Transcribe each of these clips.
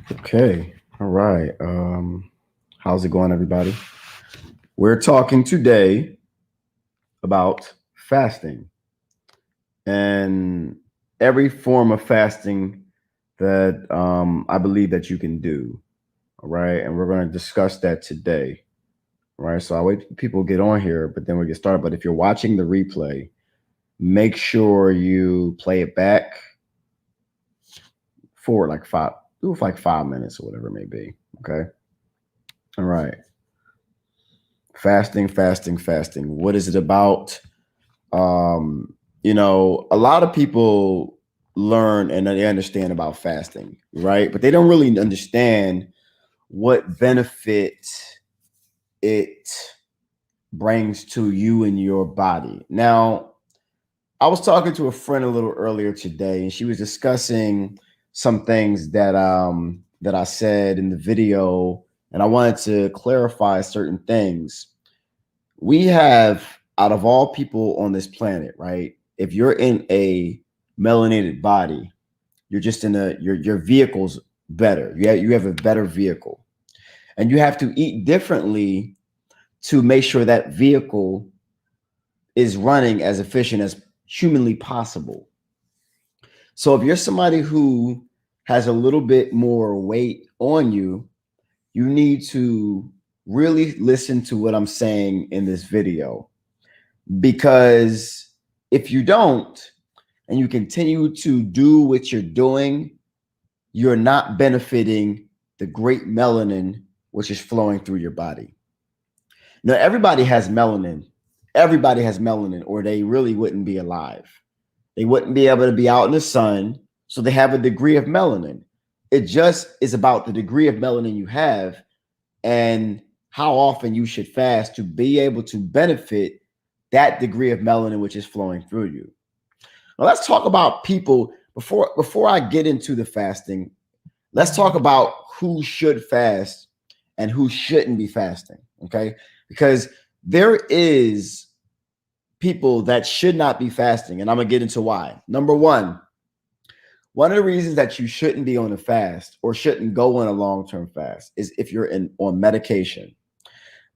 Okay. All right. How's it going, everybody? We're talking today about fasting and every form of fasting that I believe that you can do. All right. And we're going to discuss that today. All right. So I'll wait for people to get on here, but then we get started. But if you're watching the replay, make sure you play it back for like do it for like 5 minutes or whatever it may be. Okay. All right. Fasting, fasting, fasting. What is it about? A lot of people learn and they understand about fasting, right? But they don't really understand what benefit it brings to you and your body. Now, I was talking to a friend a little earlier today, and she was discussing some things that I said in the video, and I wanted to clarify certain things. We have, out of all people on this planet, right? If you're in a melanated body, you're just in your vehicle's better. You have a better vehicle, and you have to eat differently to make sure that vehicle is running as efficient as humanly possible. So if you're somebody who has a little bit more weight on you, you need to really listen to what I'm saying in this video, because if you don't and you continue to do what you're doing, you're not benefiting the great melanin which is flowing through your body. Now, everybody has melanin. Everybody has melanin, or they really wouldn't be alive. They wouldn't be able to be out in the sun, so they have a degree of melanin. It just is about the degree of melanin you have and how often you should fast to be able to benefit that degree of melanin which is flowing through you. Now, let's talk about people before I get into the fasting. Let's talk about who should fast and who shouldn't be fasting, okay? Because there is people that should not be fasting, and I'm gonna get into why. Number one of the reasons that you shouldn't be on a fast or shouldn't go on a long-term fast is if you're on medication.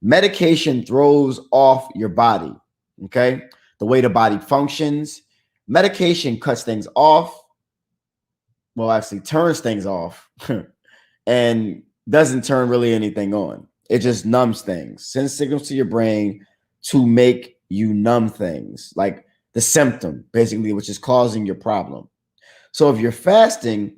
Medication throws off your body, okay? The way the body functions. Medication cuts things off, well, actually turns things off and doesn't turn really anything on. It just numbs things, sends signals to your brain to make you numb things, like the symptom, basically, which is causing your problem. So if you're fasting,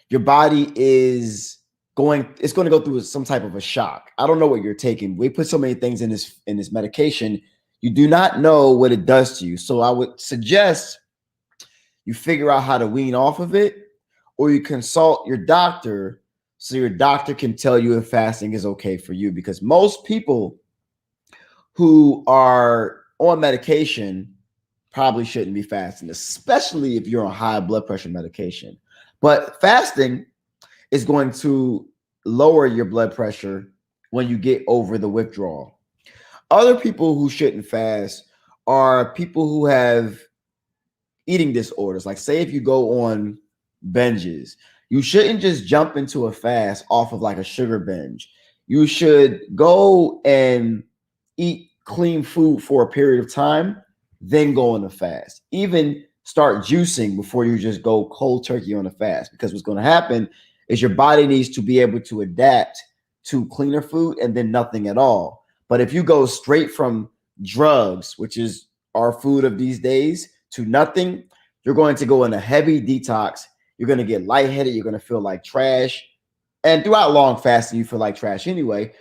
your body it's going to go through some type of a shock. I don't know what you're taking. We put so many things in this medication. You do not know what it does to you. So I would suggest you figure out how to wean off of it, or you consult your doctor so your doctor can tell you if fasting is okay for you. Because most people who are on medication probably shouldn't be fasting, especially if you're on high blood pressure medication. But fasting is going to lower your blood pressure when you get over the withdrawal. Other people who shouldn't fast are people who have eating disorders. Like, say if you go on binges, you shouldn't just jump into a fast off of like a sugar binge. You should go and eat clean food for a period of time, then go on a fast. Even start juicing before you just go cold turkey on a fast, because what's going to happen is your body needs to be able to adapt to cleaner food and then nothing at all. But if you go straight from drugs, which is our food of these days, to nothing, you're going to go in a heavy detox. You're going to get lightheaded. You're going to feel like trash. And throughout long fasting, you feel like trash anyway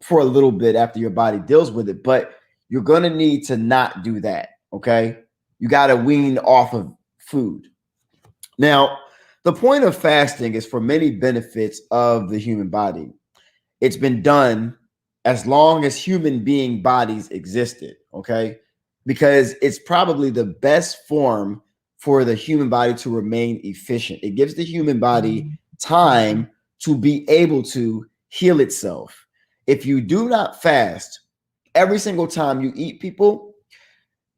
for a little bit after your body deals with it. But you're going to need to not do that, okay? You got to wean off of food. Now, the point of fasting is for many benefits of the human body. It's been done as long as human being bodies existed, okay? Because it's probably the best form for the human body to remain efficient. It gives the human body time to be able to heal itself. If you do not fast, every single time you eat, people,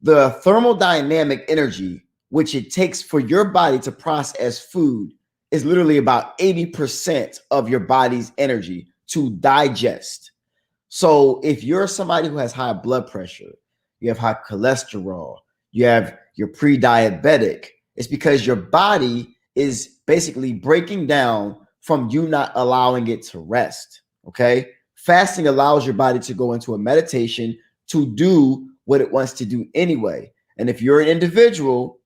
the thermodynamic energy which it takes for your body to process food is literally about 80% of your body's energy to digest. So if you're somebody who has high blood pressure, you have high cholesterol, you're pre-diabetic, it's because your body is basically breaking down from you not allowing it to rest. Okay. Fasting allows your body to go into a meditation to do what it wants to do anyway. And if you're an individual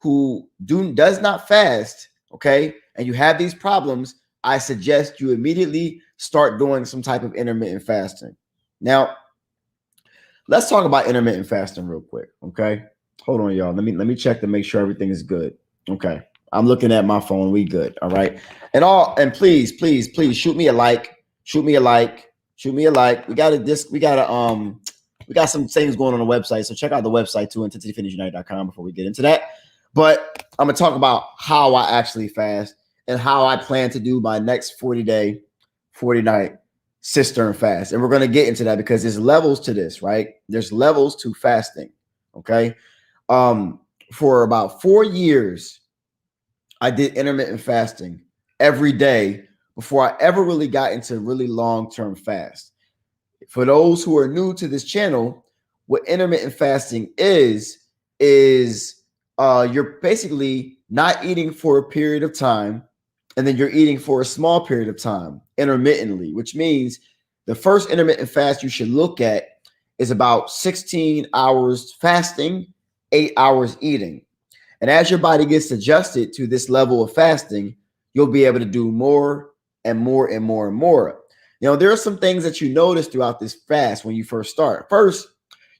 who does not fast, okay, and you have these problems, I suggest you immediately start doing some type of intermittent fasting. Now, let's talk about intermittent fasting real quick, okay? Hold on, y'all. Let me check to make sure everything is good. Okay. I'm looking at my phone. We good. All right. And please shoot me a like. Shoot me a like. Shoot me a like. We got some things going on the website. So check out the website too, in10sityfitnessunited.com before we get into that. But I'm gonna talk about how I actually fast and how I plan to do my next 40-day, 40-night cistern fast. And we're going to get into that because there's levels to this, right? There's levels to fasting. Okay. For about 4 years, I did intermittent fasting every day before I ever really got into really long-term fast. For those who are new to this channel, what intermittent fasting is you're basically not eating for a period of time, and then you're eating for a small period of time intermittently, which means the first intermittent fast you should look at is about 16 hours fasting, 8 hours eating. And as your body gets adjusted to this level of fasting, you'll be able to do more and more and more and more. You know, there are some things that you notice throughout this fast when you first start. First,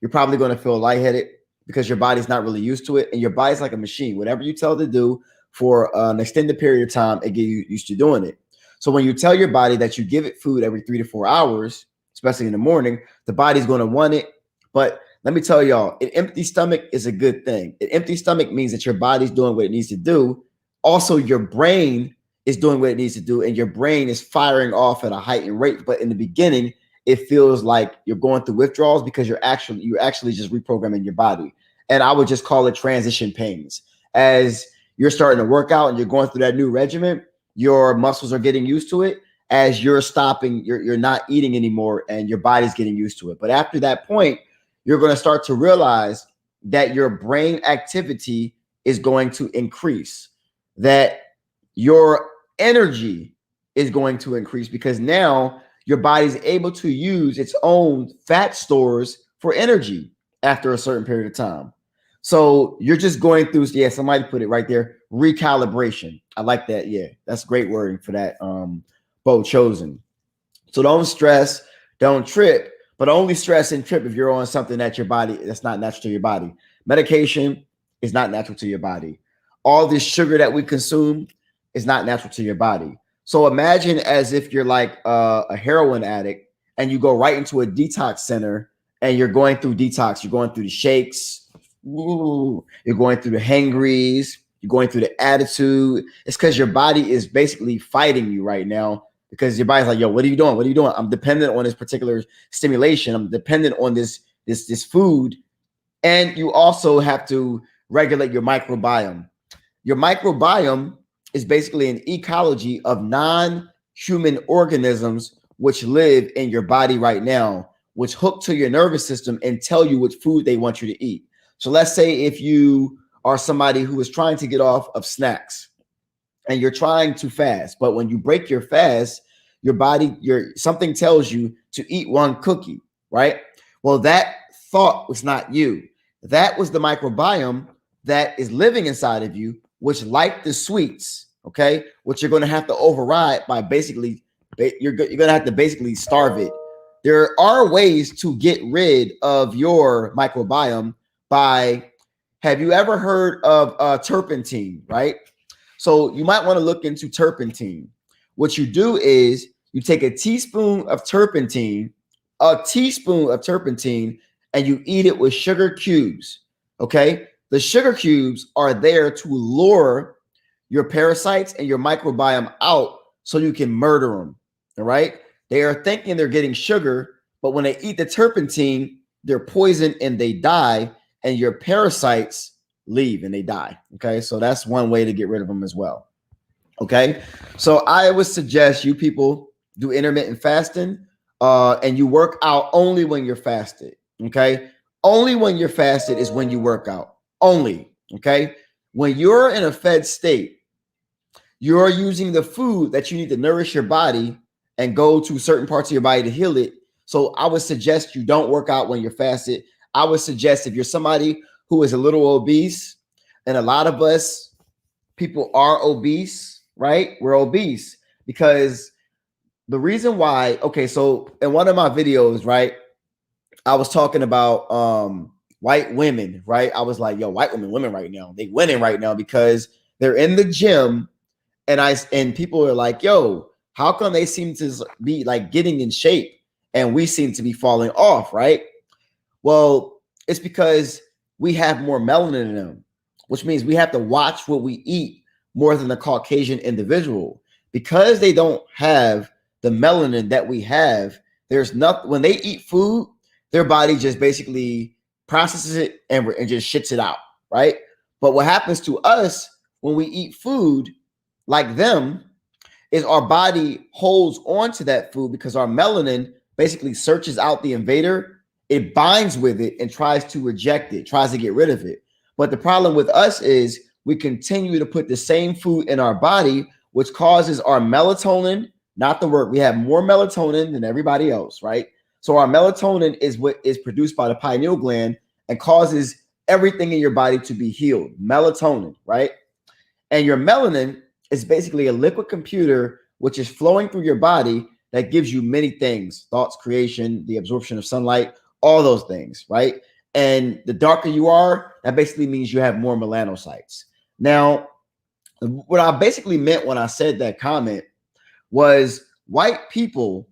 you're probably going to feel lightheaded because your body's not really used to it. And your body's like a machine. Whatever you tell it to do for an extended period of time, it gets you used to doing it. So when you tell your body that you give it food every 3 to 4 hours, especially in the morning, the body's going to want it. But let me tell y'all, an empty stomach is a good thing. An empty stomach means that your body's doing what it needs to do. Also, your brain is doing what it needs to do, and your brain is firing off at a heightened rate. But in the beginning, it feels like you're going through withdrawals because you're actually just reprogramming your body. And I would just call it transition pains. As you're starting to work out and you're going through that new regimen, your muscles are getting used to it. As you're stopping, you're not eating anymore, and your body's getting used to it. But after that point, you're going to start to realize that your brain activity is going to increase, that your energy is going to increase because now your body's able to use its own fat stores for energy after a certain period of time. So you're just going through, yeah, somebody put it right there, recalibration. I like that. Yeah, that's great wording for that. Bo chosen. So don't stress, don't trip, but only stress and trip if you're on something that your body, that's not natural to your body. Medication is not natural to your body. All this sugar that we consume is not natural to your body. So imagine as if you're like a heroin addict and you go right into a detox center and you're going through detox. You're going through the shakes. Ooh, you're going through the hangries. You're going through the attitude. It's because your body is basically fighting you right now because your body's like, yo, what are you doing? What are you doing? I'm dependent on this particular stimulation. I'm dependent on this food. And you also have to regulate your microbiome. Your microbiome is basically an ecology of non-human organisms which live in your body right now, which hook to your nervous system and tell you what food they want you to eat. So let's say if you are somebody who is trying to get off of snacks and you're trying to fast, but when you break your fast, your body, something tells you to eat one cookie, right? Well, that thought was not you. That was the microbiome that is living inside of you, which like the sweets, okay, which you're going to have to override by basically, you're going to have to basically starve it. There are ways to get rid of your microbiome by, have you ever heard of turpentine, right? So you might want to look into turpentine. What you do is you take a teaspoon of turpentine, and you eat it with sugar cubes, okay? The sugar cubes are there to lure your parasites and your microbiome out so you can murder them, all right? They are thinking they're getting sugar, but when they eat the turpentine, they're poisoned and they die, and your parasites leave and they die, okay? So that's one way to get rid of them as well. Okay. So I would suggest you people do intermittent fasting, and you work out only when you're fasted. Okay. Only when you're fasted is when you work out. Only. Okay. When you're in a fed state, you're using the food that you need to nourish your body and go to certain parts of your body to heal it. So I would suggest you don't work out when you're fasted. I would suggest if you're somebody who is a little obese, and a lot of us people are obese, right? We're obese because the reason why, okay, so in one of my videos, right, I was talking about white women, right? I was like, yo, white women right now, they winning right now because they're in the gym, and people are like, yo, how come they seem to be like getting in shape and we seem to be falling off, right? Well, it's because we have more melanin in them, which means we have to watch what we eat more than the Caucasian individual. Because they don't have the melanin that we have, there's nothing, when they eat food, their body just basically processes it and just shits it out, right? But what happens to us when we eat food like them is our body holds on to that food because our melanin basically searches out the invader. It binds with it and tries to reject it, tries to get rid of it. But the problem with us is we continue to put the same food in our body, which causes our melatonin not to work. We have more melatonin than everybody else, right? So our melatonin is what is produced by the pineal gland and causes everything in your body to be healed. Melatonin, right? And your melanin is basically a liquid computer which is flowing through your body that gives you many things: thoughts, creation, the absorption of sunlight, all those things, right? And the darker you are, that basically means you have more melanocytes. Now, what I basically meant when I said that comment was white people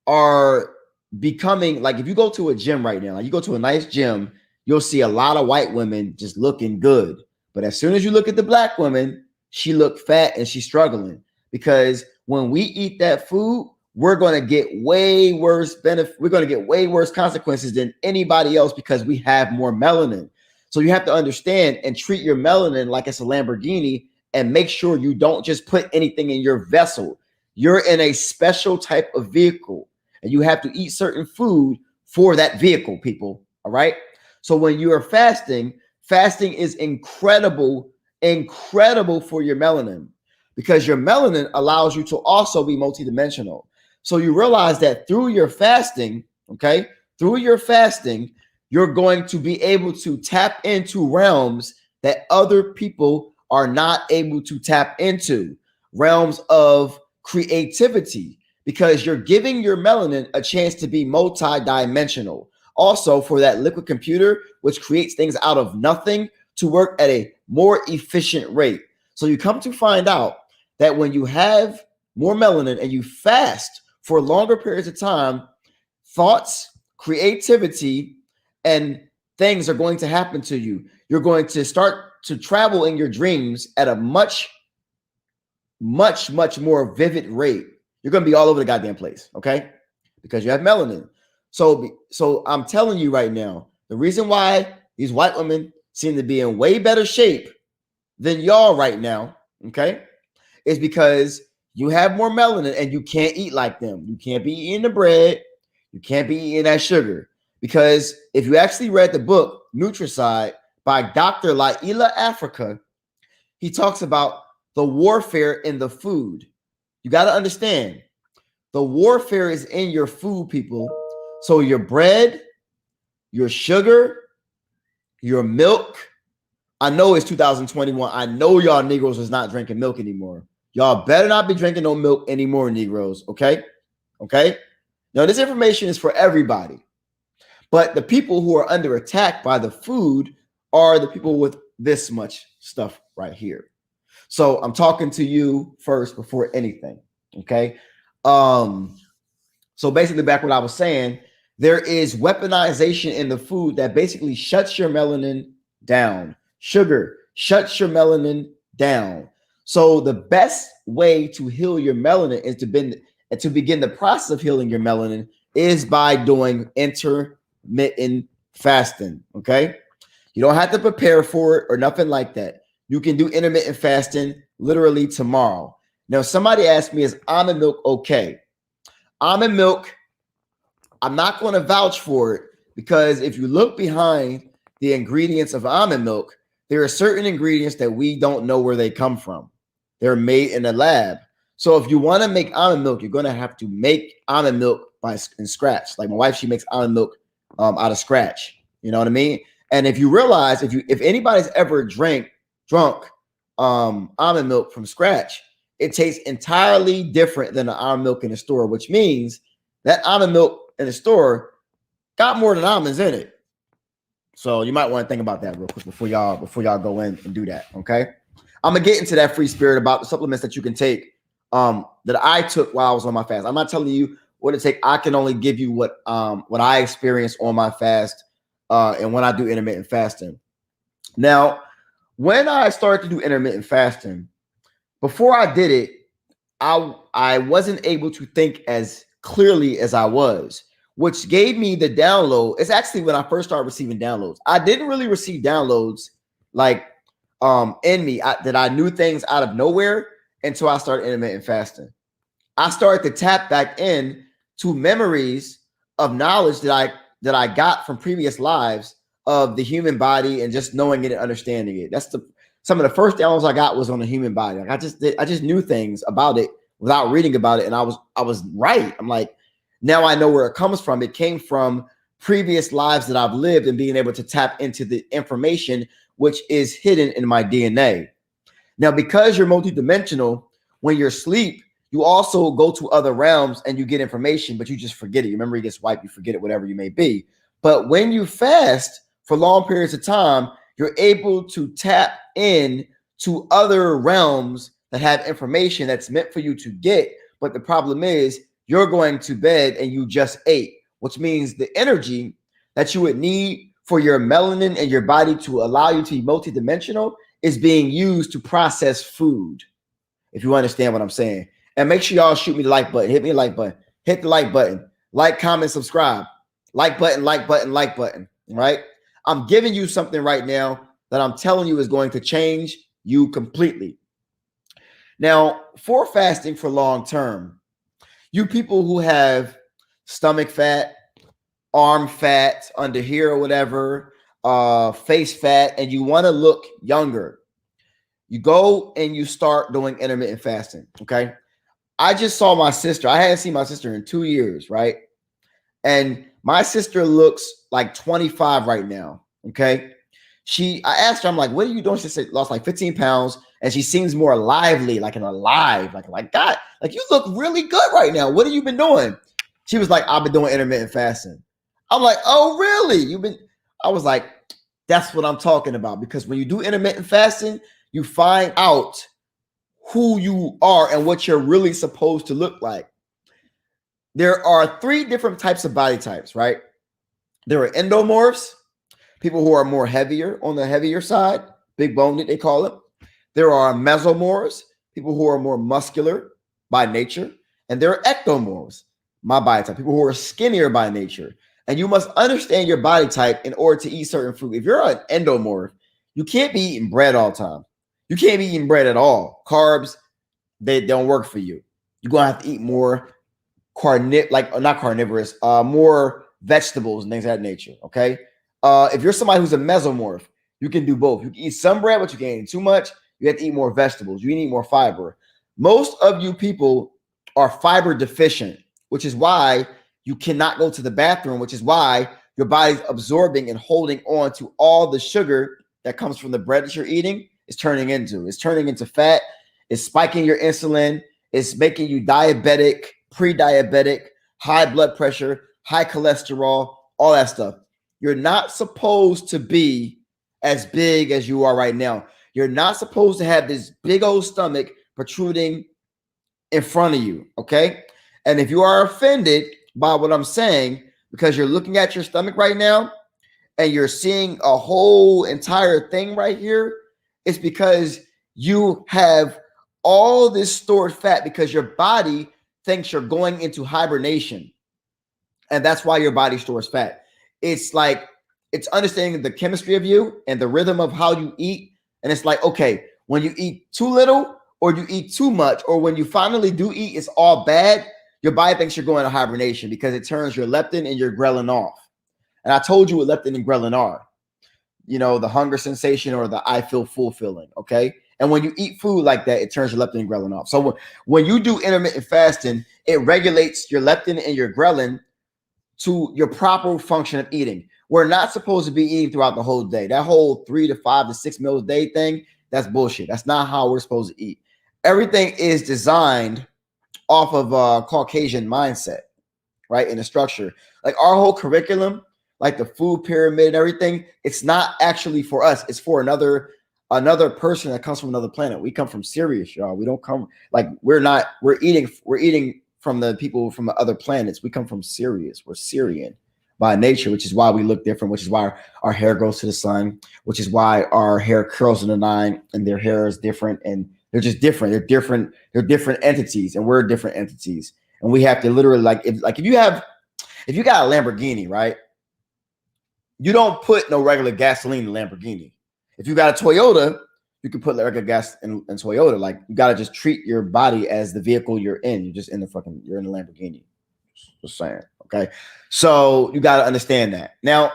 are becoming like, if you go to a gym right now, like you go to a nice gym, you'll see a lot of white women just looking good. But as soon as you look at the black woman, she look fat and she's struggling because when we eat that food, we're going to get way worse benefit. We're going to get way worse consequences than anybody else because we have more melanin. So you have to understand and treat your melanin like it's a Lamborghini and make sure you don't just put anything in your vessel. You're in a special type of vehicle and you have to eat certain food for that vehicle, people. All right. So when you are fasting, fasting is incredible for your melanin because your melanin allows you to also be multidimensional. So you realize that through your fasting, okay, through your fasting, you're going to be able to tap into realms that other people are not able to tap into, realms of creativity, because you're giving your melanin a chance to be multidimensional. Also, for that liquid computer, which creates things out of nothing, to work at a more efficient rate. So you come to find out that when you have more melanin and you fast for longer periods of time, thoughts, creativity, and things are going to happen to you. You're going to start to travel in your dreams at a much more vivid rate. You're going to be all over the goddamn place, okay? Because you have melanin. So I'm telling you right now, the reason why these white women seem to be in way better shape than y'all right now, okay, is because you have more melanin and you can't eat like them. You can't be eating the bread. You can't be eating that sugar. Because if you actually read the book Nutricide by Dr. Laila Africa, he talks about the warfare in the food. You got to understand, the warfare is in your food, people. So your bread, your sugar, your milk. I know it's 2021. I know y'all Negroes is not drinking milk anymore. Y'all better not be drinking no milk anymore, Negroes. Okay? Okay? Now, this information is for everybody. But the people who are under attack by the food are the people with this much stuff right here. So I'm talking to you first before anything. Okay? So basically, back what I was saying, there is weaponization in the food that basically shuts your melanin down. Sugar shuts your melanin down. So the best way to heal your melanin is to begin the process of healing your melanin is by doing intermittent fasting. Okay, you don't have to prepare for it or nothing like that. You can do intermittent fasting literally tomorrow. Now, somebody asked me, is almond milk okay? Almond milk, I'm not going to vouch for it, because if you look behind the ingredients of almond milk, there are certain ingredients that we don't know where they come from. They're made in a lab. So if you want to make almond milk, you're going to have to make almond milk in scratch. Like my wife, she makes almond milk out of scratch. You know what I mean? And if you realize, if anybody's ever drunk almond milk from scratch, it tastes entirely different than the almond milk in the store, which means that almond milk in the store got more than almonds in it. So you might want to think about that real quick before y'all go in and do that. Okay. I'm gonna get into that free spirit about the supplements that you can take that I took while I was on my fast. I'm not telling you what to take. I can only give you what I experienced on my fast and when I do intermittent fasting. Now, when I started to do intermittent fasting, before I did it, I wasn't able to think as clearly as I was, which gave me the download. It's actually when I first started receiving downloads. I didn't really receive downloads like in me that I knew things out of nowhere until I started intermittent fasting. I started to tap back in to memories of knowledge that I got from previous lives of the human body and just knowing it and understanding it. That's some of the first downloads I got was on the human body. Like I just knew things about it without reading about it, and I was right. I'm like, now I know where it comes from. It came from previous lives that I've lived and being able to tap into the information which is hidden in my DNA. Now, because you're multidimensional, when you're asleep, you also go to other realms and you get information, but you just forget it. Your memory gets wiped, you forget it, whatever you may be. But when you fast for long periods of time, you're able to tap in to other realms that have information that's meant for you to get. But the problem is you're going to bed and you just ate, which means the energy that you would need for your melanin and your body to allow you to be multidimensional is being used to process food, if you understand what I'm saying. And make sure y'all shoot me the like button. Hit me the like button. Hit the like button. Like, comment, subscribe. Like button, like button, like button. Right? I'm giving you something right now that I'm telling you is going to change you completely. Now, for fasting for long term, you people who have stomach fat, arm fat, under here or whatever, face fat, and you want to look younger, you go and you start doing intermittent fasting. Okay. I just saw my sister. I hadn't seen my sister in 2 years, right? And my sister looks like 25 right now. Okay. I asked her, I'm like, what are you doing? She said, lost like 15 pounds. And she seems more lively, like alive, like God, like you look really good right now. What have you been doing? She was like, I've been doing intermittent fasting. I'm like, oh, really? I was like, that's what I'm talking about. Because when you do intermittent fasting, you find out who you are and what you're really supposed to look like. There are 3 different types of body types, right? There are endomorphs, people who are more heavier, on the heavier side, big boned, they call it. There are mesomorphs, people who are more muscular by nature. And there are ectomorphs, my body type, people who are skinnier by nature. And you must understand your body type in order to eat certain food. If you're an endomorph, you can't be eating bread all the time. You can't be eating bread at all. Carbs, they don't work for you. You're going to have to eat more not carnivorous, more vegetables and things of that nature, okay? If you're somebody who's a mesomorph, you can do both. You can eat some bread, but you can't eat too much. You have to eat more vegetables. You need more fiber. Most of you people are fiber deficient, which is why you cannot go to the bathroom, which is why your body's absorbing and holding on to all the sugar that comes from the bread that you're eating. It's turning into fat. It's spiking your insulin. It's making you diabetic, pre-diabetic, high blood pressure, high cholesterol, all that stuff. You're not supposed to be as big as you are right now. You're not supposed to have this big old stomach protruding in front of you, okay? And if you are offended by what I'm saying, because you're looking at your stomach right now and you're seeing a whole entire thing right here, it's because you have all this stored fat because your body thinks you're going into hibernation. And that's why your body stores fat. It's like, it's understanding the chemistry of you and the rhythm of how you eat. And it's like, okay, when you eat too little or you eat too much, or when you finally do eat, it's all bad, your body thinks you're going into hibernation because it turns your leptin and your ghrelin off. And I told you what leptin and ghrelin are. You know, the hunger sensation or the I feel full feeling, okay? And when you eat food like that, it turns your leptin and ghrelin off. So when you do intermittent fasting, it regulates your leptin and your ghrelin to your proper function of eating. We're not supposed to be eating throughout the whole day. That whole 3 to 5 to 6 meals a day thing, that's bullshit. That's not how we're supposed to eat. Everything is designed off of a Caucasian mindset, right? In the structure. Like our whole curriculum, like the food pyramid and everything, it's not actually for us. It's for another person that comes from another planet. We come from Sirius, y'all. We don't come like we're eating from the people from the other planets. We come from Sirius. We're Syrian by nature, which is why we look different, which is why our hair goes to the sun, which is why our hair curls in a line and their hair is different, and they're just different. They're different entities, and we're different entities. And we have to literally if you got a Lamborghini, right? You don't put no regular gasoline in Lamborghini. If you got a Toyota, you can put regular gas in Toyota. Like you got to just treat your body as the vehicle you're in. You're just you're in the Lamborghini. Just saying. Okay. So you got to understand that. Now,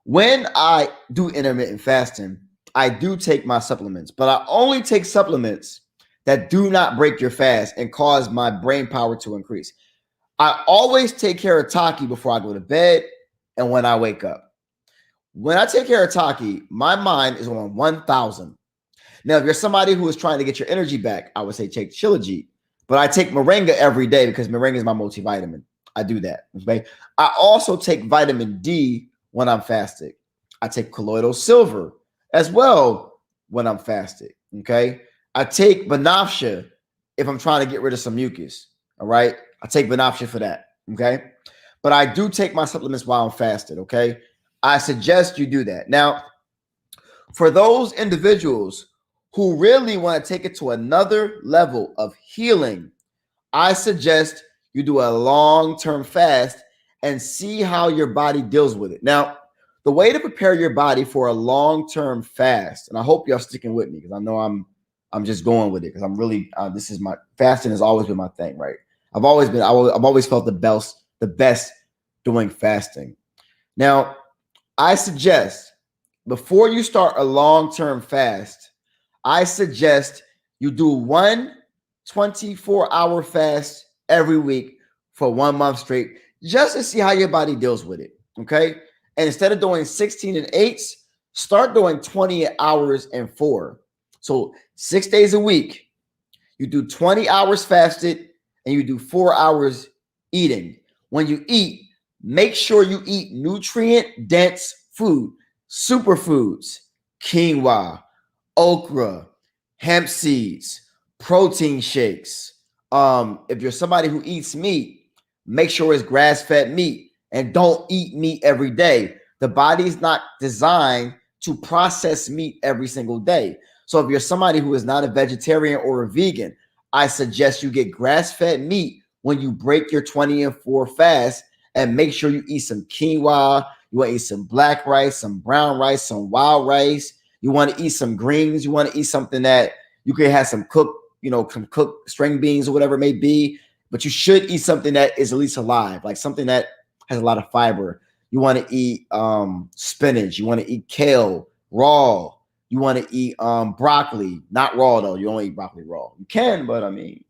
when I do intermittent fasting, I do take my supplements, but I only take supplements that do not break your fast and cause my brain power to increase. I always take care of Taki before I go to bed and when I wake up. When I take care of Taki, my mind is on 1,000. Now, if you're somebody who is trying to get your energy back, I would say take Shilajit. But I take Moringa every day because Moringa is my multivitamin. I do that. Okay. I also take vitamin D when I'm fasted. I take colloidal silver as well when I'm fasted. Okay. I take Banafsha if I'm trying to get rid of some mucus. All right. I take Banafsha for that. Okay. But I do take my supplements while I'm fasted. Okay. I suggest you do that. Now, for those individuals who really want to take it to another level of healing, I suggest you do a long-term fast and see how your body deals with it. Now, the way to prepare your body for a long-term fast, and I hope y'all sticking with me because I know I'm just going with it because I'm really this is my fasting has always been my thing, right? I've always felt the best doing fasting. Now, I suggest before you start a long-term fast, I suggest you do one 24-hour fast every week for 1 month straight, just to see how your body deals with it. Okay. And instead of doing 16 and 8s, start doing 20 hours and 4. So 6 days a week, you do 20 hours fasted and you do 4 hours eating. When you eat, make sure you eat nutrient dense food, superfoods, quinoa, okra, hemp seeds, protein shakes. If you're somebody who eats meat, make sure it's grass-fed meat and don't eat meat every day. The body's not designed to process meat every single day. So if you're somebody who is not a vegetarian or a vegan, I suggest you get grass-fed meat when you break your 20 and 4 fast, and make sure you eat some quinoa. You want to eat some black rice, some brown rice, some wild rice. You want to eat some greens. You want to eat something that you could have some cooked string beans or whatever it may be, but you should eat something that is at least alive, like something that has a lot of fiber. You want to eat spinach. You want to eat kale raw. You want to eat broccoli, not raw though. You don't eat broccoli raw. You can, but I mean,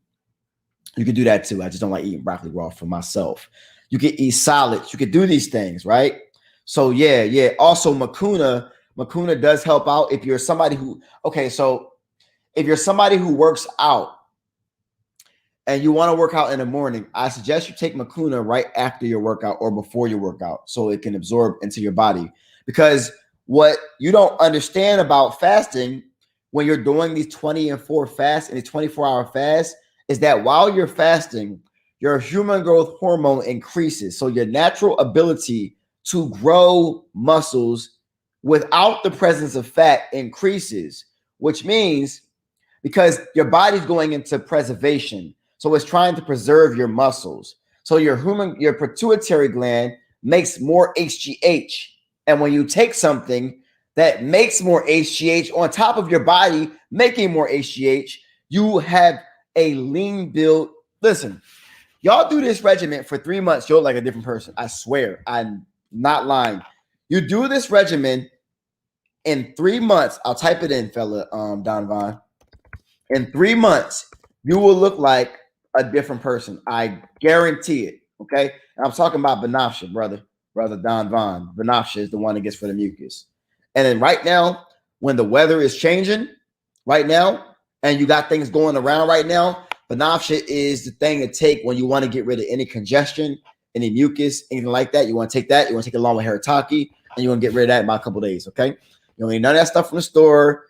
you can do that too. I just don't like eating broccoli raw for myself. You can eat salads. You can do these things, right? So yeah. Also, Makuna does help out if you're somebody who, so if you're somebody who works out and you want to work out in the morning, I suggest you take Makuna right after your workout or before your workout so it can absorb into your body. Because what you don't understand about fasting when you're doing these 20 and 4 fasts and these 24-hour fasts is that while you're fasting, your human growth hormone increases. So your natural ability to grow muscles without the presence of fat increases, which means because your body's going into preservation. So it's trying to preserve your muscles. So your pituitary gland makes more HGH. And when you take something that makes more HGH on top of your body making more HGH, you have a lean build. Listen, y'all do this regimen for 3 months, you're like a different person. I swear, I'm not lying. You do this regimen in 3 months. I'll type it in, fella, Don Vaughn. In 3 months, you will look like a different person. I guarantee it. Okay. And I'm talking about Benafsha, brother Don Vaughn. Benafsha is the one that gets for the mucus. And then right now, when the weather is changing right now, and you got things going around right now, Benafsha is the thing to take when you want to get rid of any congestion, any mucus, anything like that. You want to take that. You want to take it along with Haritaki, and you want to get rid of that in about a couple of days. Okay. You don't need none of that stuff from the store.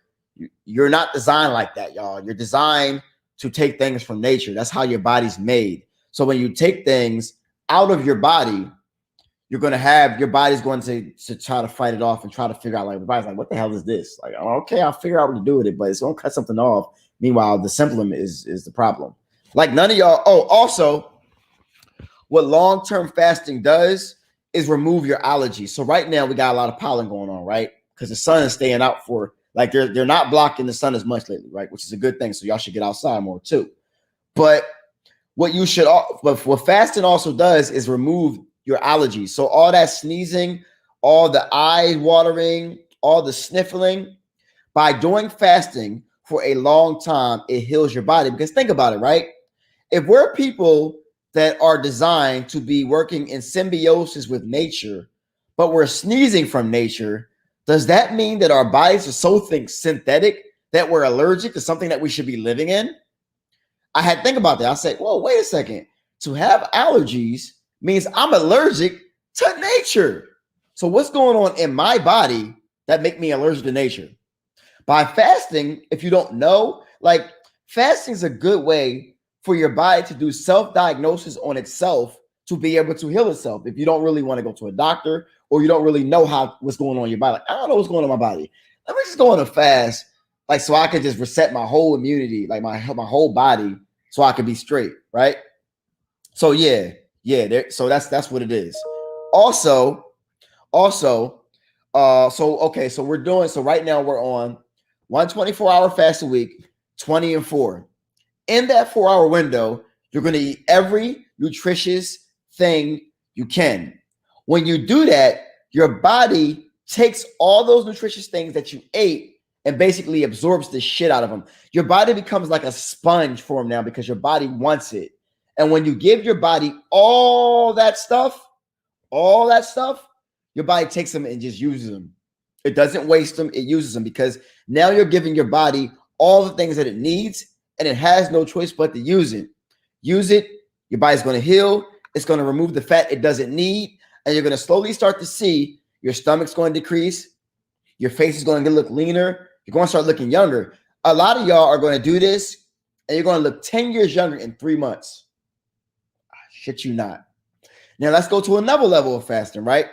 You're not designed like that, y'all. You're designed to take things from nature. That's how your body's made. So when you take things out of your body, you're going to have, your body's going to try to fight it off and try to figure out, like, the body's like, what the hell is this? Like, oh, okay, I'll figure out what to do with it, but it's going to cut something off. Meanwhile, the symptom is the problem. Like, none of y'all, oh, also, what long-term fasting does is remove your allergies. So right now we got a lot of pollen going on, right? Because the sun is staying out for, like, they're not blocking the sun as much lately, right? Which is a good thing. So y'all should get outside more too. But what you should, but what fasting also does is remove your allergies. So all that sneezing, all the eye watering, all the sniffling, by doing fasting for a long time, it heals your body. Because think about it, right? If we're people that are designed to be working in symbiosis with nature, but we're sneezing from nature, does that mean that our bodies are so synthetic that we're allergic to something that we should be living in? I had to think about that. I said, whoa, wait a second. To have allergies means I'm allergic to nature. So what's going on in my body that make me allergic to nature? By fasting, if you don't know, like, fasting is a good way for your body to do self-diagnosis on itself to be able to heal itself. If you don't really want to go to a doctor, or you don't really know what's going on in your body, like, I don't know what's going on in my body. Let me just go on a fast, like, so I could just reset my whole immunity, like my whole body, so I could be straight, right? So yeah, so that's what it is. Also, so okay, so we're doing, so right now we're on 1 24-hour fast a week, 20 and 4. In that 4-hour window, you're going to eat every nutritious thing you can. When you do that, your body takes all those nutritious things that you ate and basically absorbs the shit out of them. Your body becomes like a sponge for them now because your body wants it. And when you give your body all that stuff, your body takes them and just uses them. It doesn't waste them. It uses them, because now you're giving your body all the things that it needs, and it has no choice but to use it. Use it. Your body's going to heal. It's going to remove the fat it doesn't need. And you're going to slowly start to see your stomach's going to decrease. Your face is going to look leaner. You're going to start looking younger. A lot of y'all are going to do this, and you're going to look 10 years younger in 3 months. Shit you not. Now let's go to another level of fasting, right?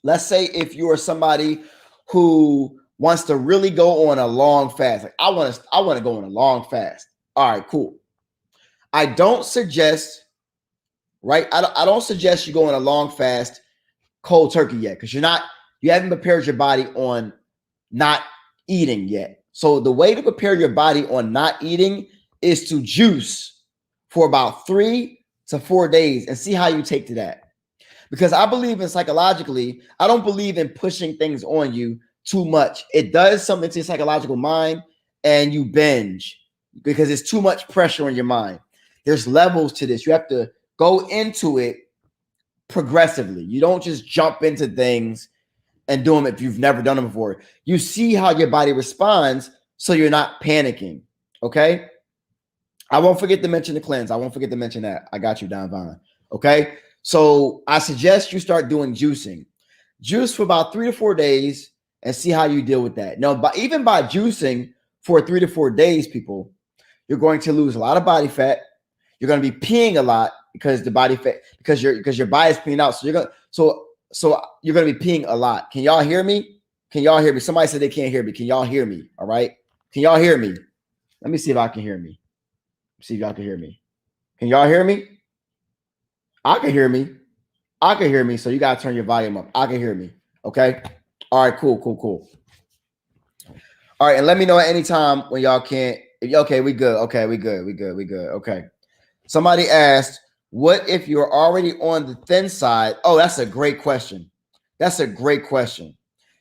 Let's say if you are somebody who wants to really go on a long fast. Like, I want to go on a long fast. All right, cool. I don't suggest, right? I don't suggest you go on a long fast cold turkey yet, because you haven't prepared your body on not eating yet. So the way to prepare your body on not eating is to juice for about 3 to 4 days and see how you take to that. Because I believe in psychologically, I don't believe in pushing things on you too much. It does something to your psychological mind, and you binge because it's too much pressure on your mind. There's levels to this. You have to go into it progressively. You don't just jump into things and do them if you've never done them before. You see how your body responds, so you're not panicking. Okay. I won't forget to mention the cleanse. I won't forget to mention that. I got you, Don Vaughn. Okay. So I suggest you start doing juicing. Juice for about 3 to 4 days and see how you deal with that. Now, even by juicing for 3 to 4 days, people, you're going to lose a lot of body fat. You're going to be peeing a lot because the body fat, because your body's peeing out. So you're going to be peeing a lot. Can y'all hear me? Can y'all hear me? Somebody said they can't hear me. Can y'all hear me? All right. Can y'all hear me? Let me see if I can hear me. See if y'all can hear me. Can y'all hear me? I can hear me. I can hear me. So you got to turn your volume up. I can hear me. Okay. All right. Cool. All right, and let me know at any time when y'all can't. Okay, we good. Okay, we good. We good. We good. Okay. Somebody asked, what if you're already on the thin side? Oh, that's a great question. That's a great question.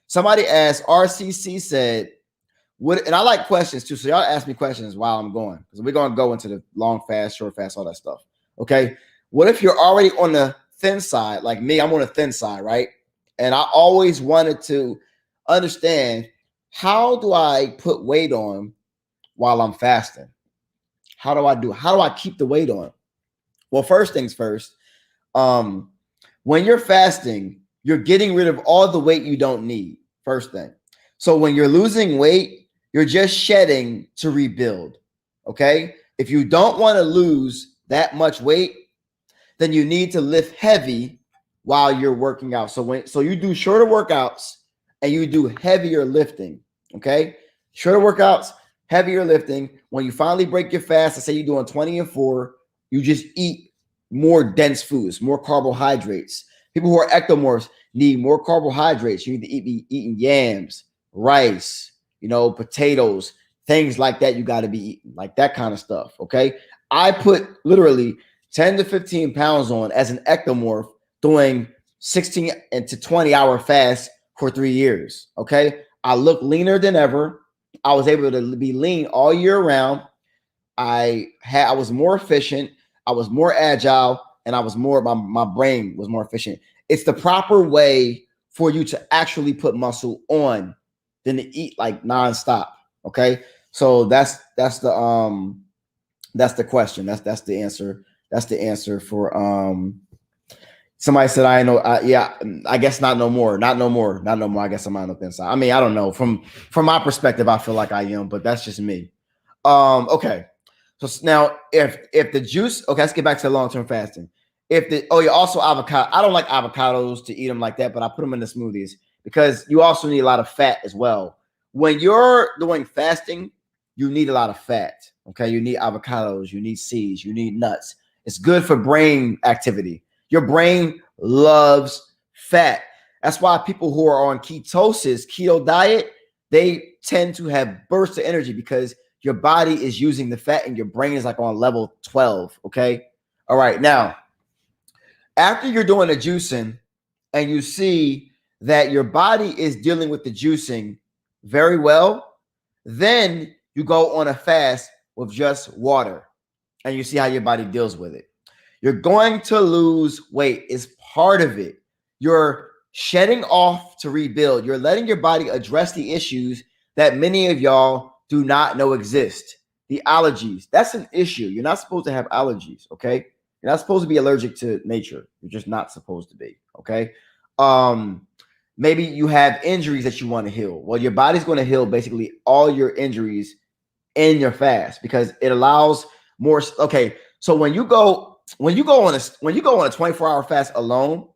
Somebody asked, RCC said, what, and I like questions too. So y'all ask me questions while I'm going, because we're going to go into the long fast, short fast, all that stuff. Okay. What if you're already on the thin side? Like me, I'm on the thin side, right? And I always wanted to understand, how do I put weight on while I'm fasting? How do I do? How do I keep the weight on? Well, first things first, when you're fasting, you're getting rid of all the weight you don't need. First thing. So when you're losing weight, you're just shedding to rebuild. Okay. If you don't want to lose that much weight, then you need to lift heavy while you're working out. So you do shorter workouts and you do heavier lifting. Okay. Shorter workouts, heavier lifting. When you finally break your fast, let's say you're doing 20 and 4, you just eat more dense foods, more carbohydrates. People who are ectomorphs need more carbohydrates. You need to be eating yams, rice, potatoes, things like that. You got to be eating like that kind of stuff. Okay. I put literally 10 to 15 pounds on as an ectomorph doing 16 to 20 hour fast for 3 years. Okay. I look leaner than ever. I was able to be lean all year round. I was more efficient. I was more agile, and I was my brain was more efficient. It's the proper way for you to actually put muscle on than to eat like nonstop. Okay. So that's the question. That's the answer. That's the answer for somebody said, I know. Yeah, I guess not no more. Not no more. Not no more. I guess I'm on the thin side. I mean, I don't know. From my perspective, I feel like I am, but that's just me. Okay. So now if the juice, okay, let's get back to the long-term fasting. You also avocado. I don't like avocados to eat them like that, but I put them in the smoothies because you also need a lot of fat as well. When you're doing fasting, you need a lot of fat. Okay. You need avocados, you need seeds, you need nuts. It's good for brain activity. Your brain loves fat. That's why people who are on keto diet, they tend to have bursts of energy because your body is using the fat and your brain is like on level 12. Okay. All right. Now, after you're doing the juicing and you see that your body is dealing with the juicing very well, then you go on a fast with just water and you see how your body deals with it. You're going to lose weight. It's part of it. You're shedding off to rebuild. You're letting your body address the issues that many of y'all do not know exist. The allergies, that's an issue. You're not supposed to have allergies, okay? You're not supposed to be allergic to nature. You're just not supposed to be, okay? Maybe you have injuries that you want to heal. Well, your body's going to heal basically all your injuries in your fast because it allows more. Okay, so when you go on a 24-hour fast alone,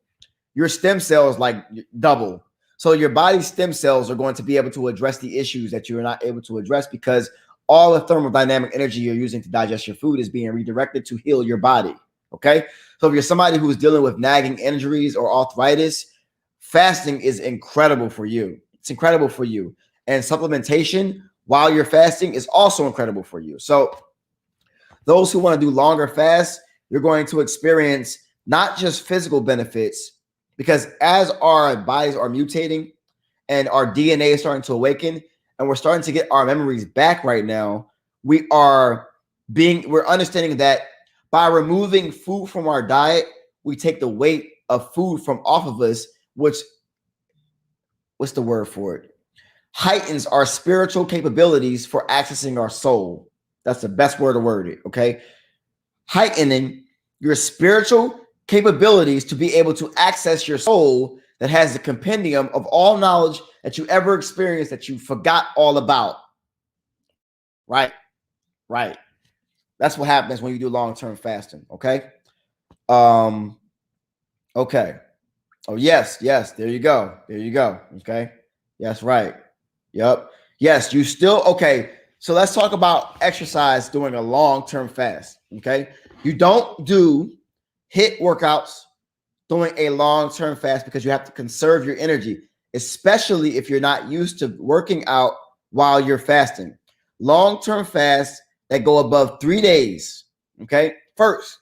your stem cells like double. So your body's stem cells are going to be able to address the issues that you're not able to address because all the thermodynamic energy you're using to digest your food is being redirected to heal your body. Okay. So if you're somebody who's dealing with nagging injuries or arthritis, fasting is incredible for you. It's incredible for you. And supplementation while you're fasting is also incredible for you. So those who want to do longer fasts, you're going to experience not just physical benefits, because as our bodies are mutating and our DNA is starting to awaken and we're starting to get our memories back right now, we're understanding that by removing food from our diet, we take the weight of food from off of us, which, what's the word for it? Heightens our spiritual capabilities for accessing our soul. That's the best word to word it, okay? Heightening your spiritual capabilities to be able to access your soul that has the compendium of all knowledge that you ever experienced that you forgot all about. Right. That's what happens when you do long-term fasting. Okay. Okay. Oh, yes. There you go. Okay. Yes. Right. Yep. Yes. You still. Okay. So let's talk about exercise during a long-term fast. Okay. You don't do HIIT workouts during a long-term fast because you have to conserve your energy, especially if you're not used to working out while you're fasting. Long-term fasts that go above 3 days. Okay. First,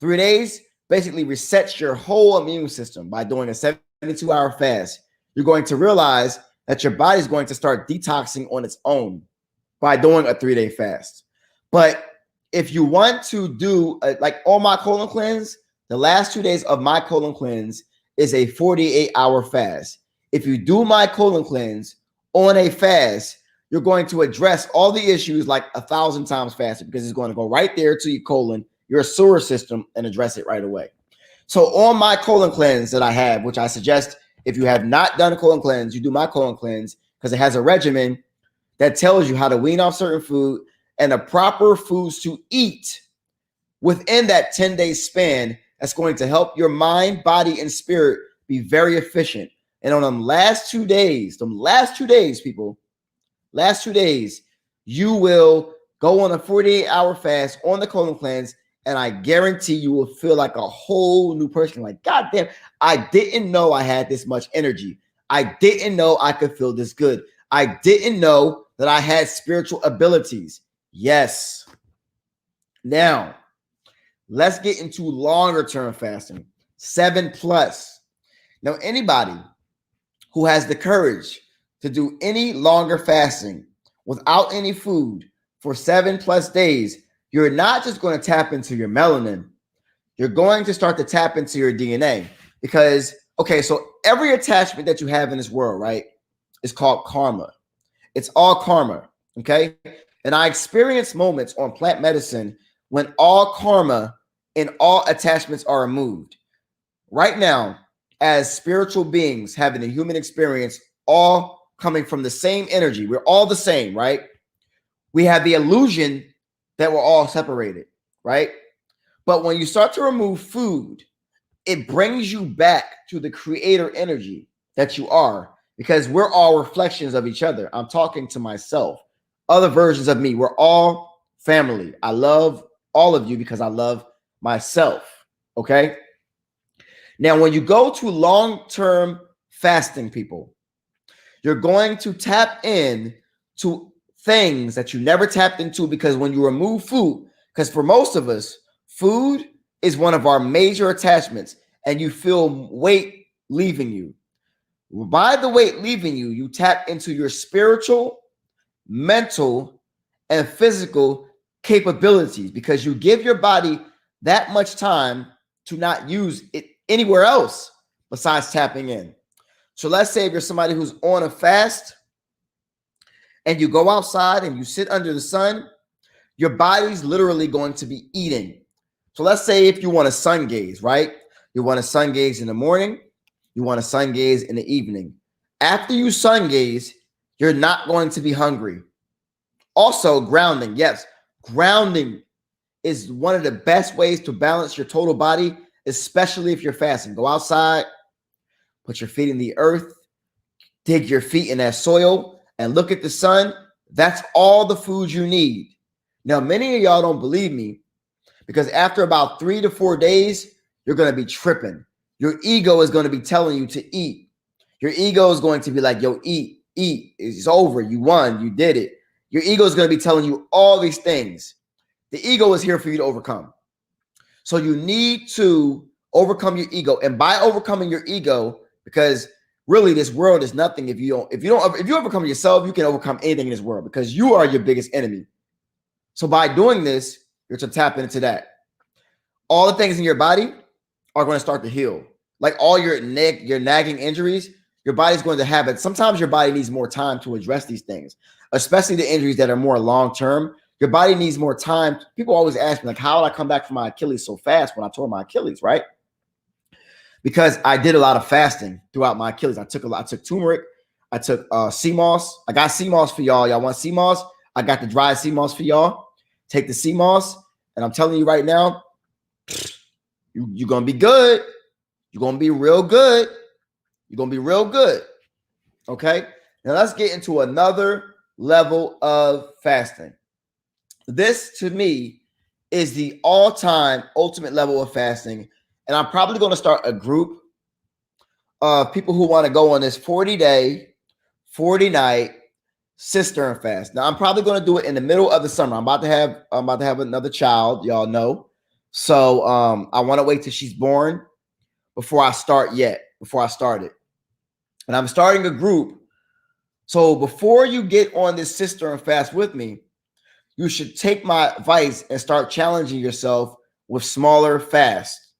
3 days basically resets your whole immune system by doing a 72-hour fast. You're going to realize that your body's going to start detoxing on its own by doing a 3-day fast. But if you want to do like on my colon cleanse, the last 2 days of my colon cleanse is a 48-hour fast. If you do my colon cleanse on a fast, you're going to address all the issues like 1,000 times faster, because it's going to go right there to your colon, your sewer system, and address it right away. So on my colon cleanse that I have, which I suggest if you have not done a colon cleanse, you do my colon cleanse, because it has a regimen that tells you how to wean off certain food and the proper foods to eat within that 10-day span. That's going to help your mind, body, and spirit be very efficient. And on them last 2 days, people, last 2 days, you will go on a 48-hour fast on the colon cleanse, and I guarantee you will feel like a whole new person. Like, God damn, I didn't know I had this much energy. I didn't know I could feel this good. I didn't know that I had spiritual abilities. Yes. Now, let's get into longer term fasting, 7+. Now, anybody who has the courage to do any longer fasting without any food for 7+ days, you're not just going to tap into your melanin. You're going to start to tap into your DNA, because, okay, so every attachment that you have in this world, right, is called karma. It's all karma, okay? And I experienced moments on plant medicine when all karma and all attachments are removed. Right now, as spiritual beings having a human experience, all coming from the same energy, we're all the same, right? We have the illusion that we're all separated, right? But when you start to remove food, it brings you back to the creator energy that you are, because we're all reflections of each other. I'm talking to myself, other versions of me. We're all family. I love all of you because I love myself, okay? Now, when you go to long-term fasting, people, you're going to tap in to things that you never tapped into, because when you remove food, because for most of us, food is one of our major attachments, and you feel weight leaving you. By the weight leaving you, you tap into your spiritual, mental, and physical capabilities, because you give your body that much time to not use it anywhere else besides tapping in. So let's say if you're somebody who's on a fast and you go outside and you sit under the sun, your body's literally going to be eating. So let's say if you want to sun gaze, right? You want to sun gaze in the morning, you want to sun gaze in the evening. After you sun gaze, you're not going to be hungry. Also, grounding. Yes, grounding is one of the best ways to balance your total body, especially if you're fasting. Go outside, put your feet in the earth, dig your feet in that soil, and look at the sun. That's all the food you need. Now, many of y'all don't believe me, because after about 3 to 4 days, you're going to be tripping. Your ego is going to be telling you to eat. Your ego is going to be like, yo, eat, eat. It's over. You won. You did it. Your ego is going to be telling you all these things. The ego is here for you to overcome. So you need to overcome your ego. And by overcoming your ego, because really this world is nothing if you overcome yourself, you can overcome anything in this world, because you are your biggest enemy. So by doing this, you're to tap into that. All the things in your body are going to start to heal. Like all your nagging injuries, your body's going to have it. Sometimes your body needs more time to address these things, especially the injuries that are more long-term. Your body needs more time. People always ask me, like, how did I come back from my Achilles so fast when I tore my Achilles, right? Because I did a lot of fasting throughout my Achilles. I took turmeric. I took sea moss. I got sea moss for y'all. Y'all want sea moss? I got the dry sea moss for y'all. Take the sea moss, and I'm telling you right now, you're going to be good. You're going to be real good. You're going to be real good. Okay? Now let's get into another level of fasting. This, to me, is the all-time ultimate level of fasting. And I'm probably going to start a group of people who want to go on this 40-day, 40-night, cistern fast. Now I'm probably going to do it in the middle of the summer. I'm about to have another child, y'all know. So I want to wait till she's born before I start it. And I'm starting a group. So before you get on this cistern fast with me, you should take my advice and start challenging yourself with smaller fasts.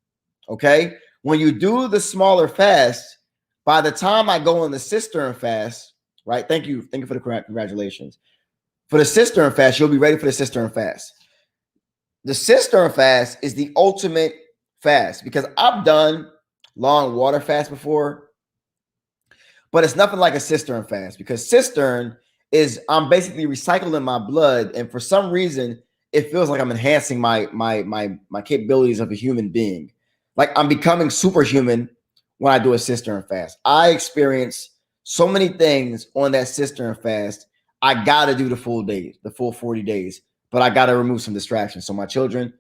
Okay? When you do the smaller fast, by the time I go on the cistern fast, right? Thank you for the congratulations. For the cistern fast, you'll be ready for the cistern fast. The cistern fast is the ultimate fast because I've done long water fast before, but it's nothing like a cistern fast because cistern is I'm basically recycling my blood, and for some reason it feels like I'm enhancing my capabilities of a human being. Like I'm becoming superhuman when I do a cistern fast. I experience so many things on that cistern fast. I gotta do the full 40 days, but I gotta remove some distractions. So my children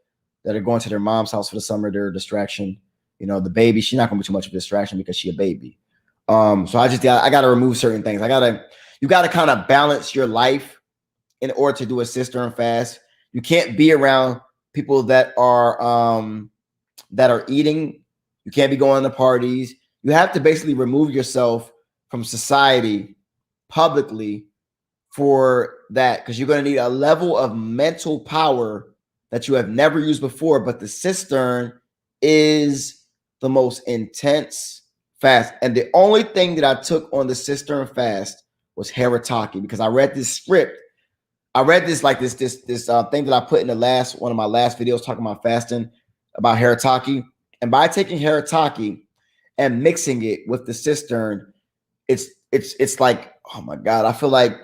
that are going to their mom's house for the summer, they're a distraction. You know, the baby, she's not gonna be too much of a distraction because she's a baby. So I gotta remove certain things. You gotta kind of balance your life in order to do a cistern fast. You can't be around people that are eating. You can't be going to parties. You have to basically remove yourself from society publicly for that, because you're going to need a level of mental power that you have never used before. But the cistern is the most intense fast. And the only thing that I took on the cistern fast was Harataki, because I read this script. I read this like this thing that I put in one of my last videos talking about fasting, about Harataki. And by taking Harataki and mixing it with the cistern, it's like, oh my God, I feel like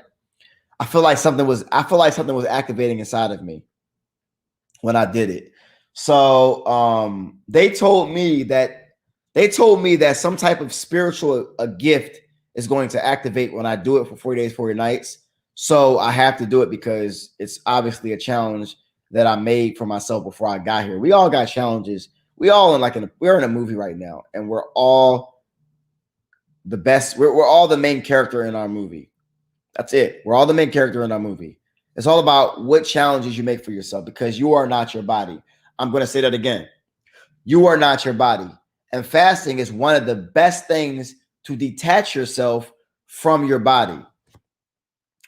something was activating inside of me when I did it. So they told me that some type of spiritual gift is going to activate when I do it for 40 days, 40 nights. So I have to do it because it's obviously a challenge that I made for myself before I got here. We all got challenges. We're in a movie right now, and we're all the best. We're all the main character in our movie. That's it. We're all the main character in our movie. It's all about what challenges you make for yourself, because you are not your body. I'm going to say that again. You are not your body. And fasting is one of the best things to detach yourself from your body.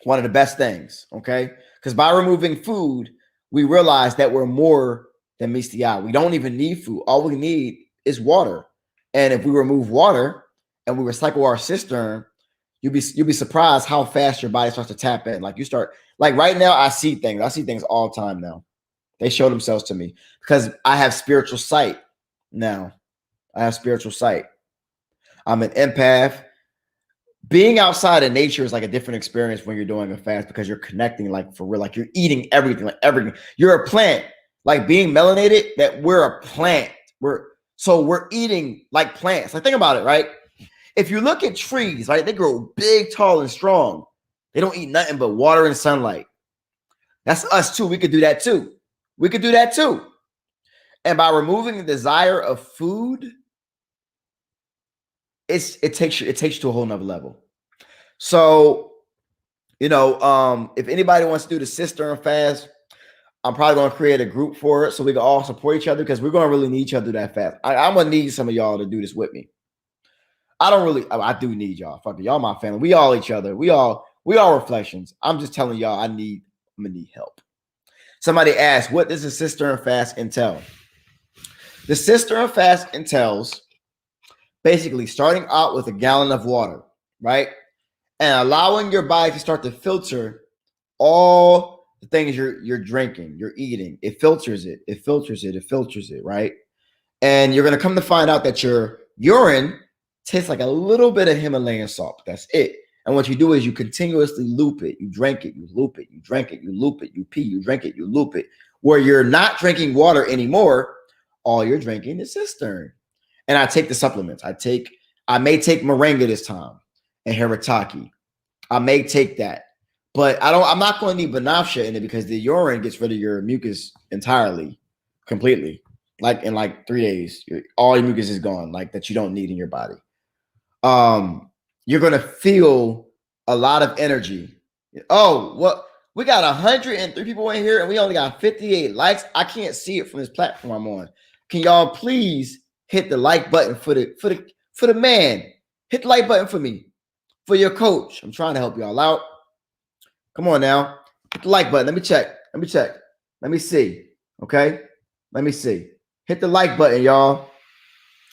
One of the best things, okay? Because by removing food, we realize that we're more than meets the eye. We don't even need food. All we need is water. And if we remove water and we recycle our cistern, you'll be surprised how fast your body starts to tap in. Like right now, I see things all the time now. They show themselves to me because I have spiritual sight now. I have spiritual sight. I'm an empath. Being outside in nature is like a different experience when you're doing a fast, because you're connecting like for real, like you're eating everything, like everything. You're a plant, like being melanated, that we're a plant. We're eating like plants. Like think about it, right? If you look at trees, right, they grow big, tall, and strong. They don't eat nothing but water and sunlight. That's us too. We could do that too. And by removing the desire of food, it takes you to a whole nother level. So, if anybody wants to do the cistern fast, I'm probably going to create a group for it so we can all support each other, because we're going to really need each other to do that fast. I'm going to need some of y'all to do this with me. I do need y'all. Fuck it. Y'all my family. We all each other. We all reflections. I'm just telling y'all I'm going to need help. Somebody asked, what does a cistern fast entail? The cistern fast entails basically starting out with a gallon of water, right? And allowing your body to start to filter all the things you're drinking, you're eating. It filters it, right? And you're going to come to find out that your urine tastes like a little bit of Himalayan salt. That's it. And what you do is you continuously loop it. You drink it, you loop it, you drink it, you loop it, you pee, you drink it, you loop it. Where you're not drinking water anymore, all you're drinking is cistern. And I take the supplements. I may take moringa this time and Harataki. I may take that. But I'm not going to need Banafsha in it, because the urine gets rid of your mucus entirely, completely. Like in like 3 days, all your mucus is gone, like that you don't need in your body. You're going to feel a lot of energy. Oh, what? We got 103 people in here and we only got 58 likes. I can't see it from this platform I'm on. Can y'all please hit the like button for the man? Hit the like button for me, for your coach. I'm trying to help y'all out. Come on now. Hit the like button. Let me check. Let me see. Okay. Let me see. Hit the like button, y'all.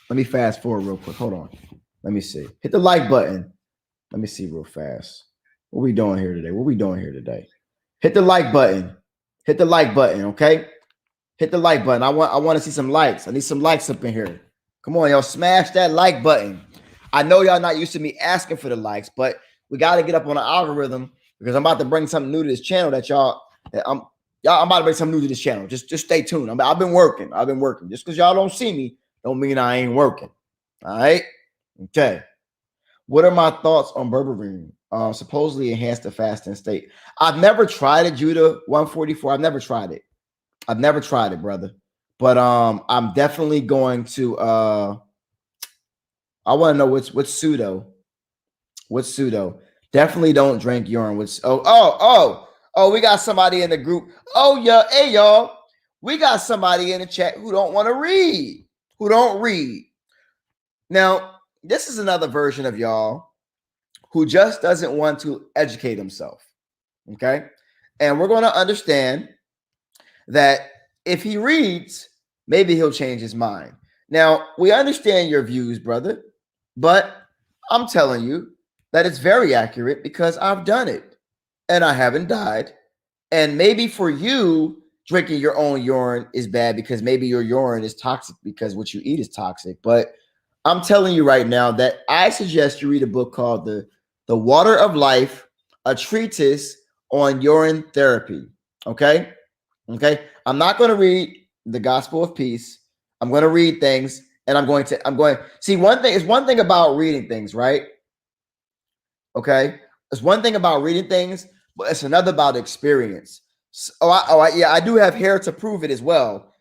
Let me fast forward real quick. Hold on. Let me see. Hit the like button. Let me see real fast. What we doing here today? Hit the like button. Hit the like button, okay? Hit the like button. I want to see some likes. I need some likes up in here. Come on, y'all. Smash that like button. I know y'all not used to me asking for the likes, but we got to get up on the algorithm because I'm about to bring something new to this channel I'm about to bring something new to this channel. Just stay tuned. I've been working. Just because y'all don't see me don't mean I ain't working. All right? Okay. What are my thoughts on berberine? Supposedly enhance the fasting state. I've never tried it, Judah 144. I've never tried it, brother. But I'm definitely going to I want to know what's pseudo. What's pseudo? Definitely don't drink urine. We got somebody in the group. Oh yeah, hey y'all. We got somebody in the chat who don't want to read. Who don't read. Now, this is another version of y'all who just doesn't want to educate himself. Okay? And we're going to understand that if he reads, maybe he'll change his mind. Now, we understand your views, brother, but I'm telling you that it's very accurate because I've done it and I haven't died. And maybe for you, drinking your own urine is bad because maybe your urine is toxic because what you eat is toxic. But I'm telling you right now that I suggest you read a book called The Water of Life, a treatise on urine therapy. Okay? Okay. I'm not going to read the Gospel of Peace. I'm going to read things and I'm going see one thing about reading things, right? Okay. It's one thing about reading things, but it's another about experience. Yeah, I do have hair to prove it as well.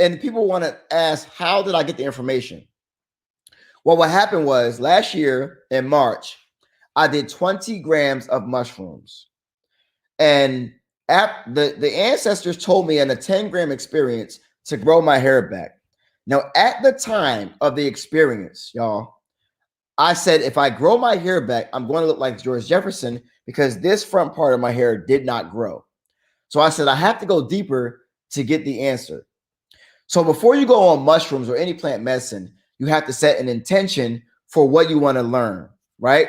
And people want to ask, how did I get the information? Well, what happened was last year in March, I did 20 grams of mushrooms. And the ancestors told me in a 10-gram experience to grow my hair back. Now, at the time of the experience, y'all, I said, if I grow my hair back, I'm going to look like George Jefferson because this front part of my hair did not grow. So I said, I have to go deeper to get the answer. So before you go on mushrooms or any plant medicine, you have to set an intention for what you want to learn, right?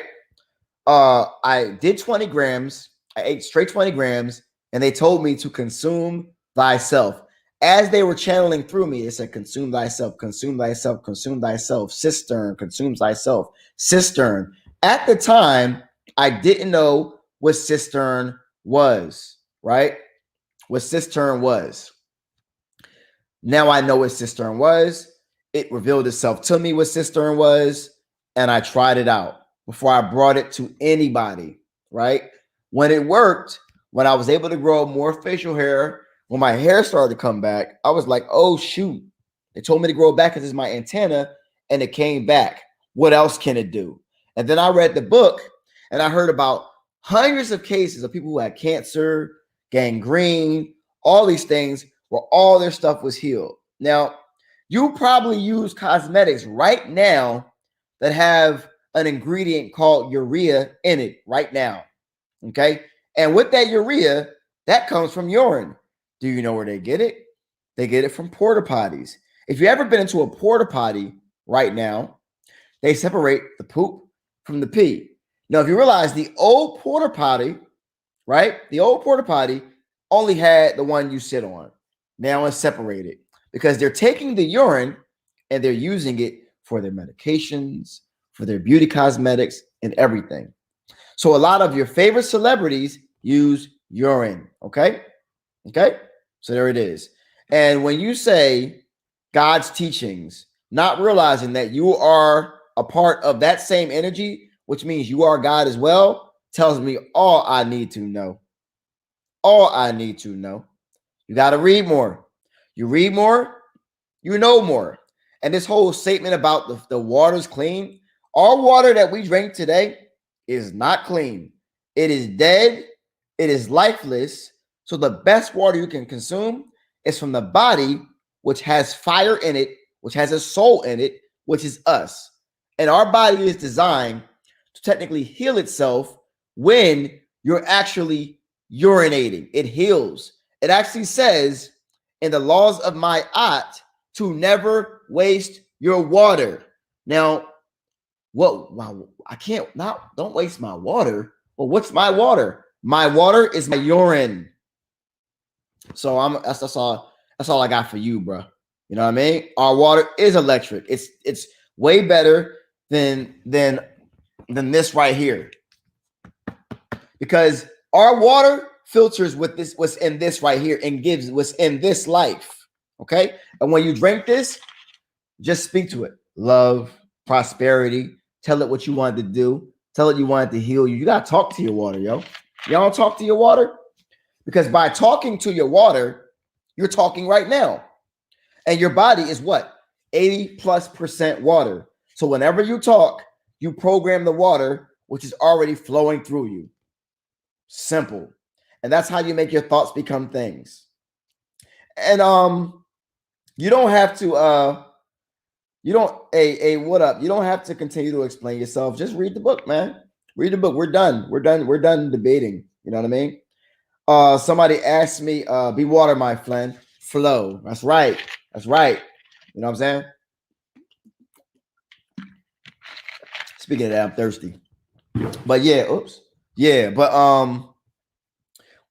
I did 20 grams. I ate straight 20 grams, and they told me to consume thyself. As they were channeling through me, they said, consume thyself, consume thyself, consume thyself, cistern, consumes thyself, cistern. At the time, I didn't know what cistern was, right? What cistern was. Now I know what cistern was. It revealed itself to me what cistern was, and I tried it out before I brought it to anybody, right? When it worked, when I was able to grow more facial hair, when my hair started to come back, I was like, oh, shoot. They told me to grow back because it's my antenna, and it came back. What else can it do? And then I read the book, and I heard about hundreds of cases of people who had cancer, gangrene, all these things where all their stuff was healed. Now, you probably use cosmetics right now that have an ingredient called urea in it right now. Okay. And with that urea, that comes from urine. Do you know where they get it? They get it from porta potties. If you've ever been into a porta potty right now, they separate the poop from the pee. Now, if you realize the old porta potty, right? The old porta potty only had the one you sit on. Now it's separated because they're taking the urine and they're using it for their medications, for their beauty cosmetics, and everything. So a lot of your favorite celebrities use urine, okay? Okay? So there it is. And when you say God's teachings, not realizing that you are a part of that same energy, which means you are God as well, tells me all I need to know. All I need to know. You got to read more. You read more, you know more. And this whole statement about the water's clean, our water that we drink today is not clean. It is dead It is lifeless. So the best water you can consume is from the body, which has fire in it, which has a soul in it, which is us. And our body is designed to technically heal itself when you're actually urinating. It heals. It actually says in the laws of my art to never waste your water. Now, what? Wow, I can't not. Don't waste my water. Well, what's my water? My water is my urine. So that's all. That's all I got for you, bro. You know what I mean? Our water is electric. It's way better than this right here, because our water filters with this what's in this right here and gives what's in this life. Okay, and when you drink this, just speak to it. Love, prosperity. Tell it what you wanted to do. Tell it you wanted to heal you. You gotta talk to your water, yo. Y'all don't talk to your water? Because by talking to your water, you're talking right now. And your body is what? 80+% water. So whenever you talk, you program the water, which is already flowing through you. Simple. And that's how you make your thoughts become things. And you don't have to what up? You don't have to continue to explain yourself. Just read the book, man. Read the book. We're done. We're done debating. You know what I mean? Somebody asked me, be water, my friend. Flow. That's right. That's right. You know what I'm saying? Speaking of that, I'm thirsty. But yeah, oops. Yeah, but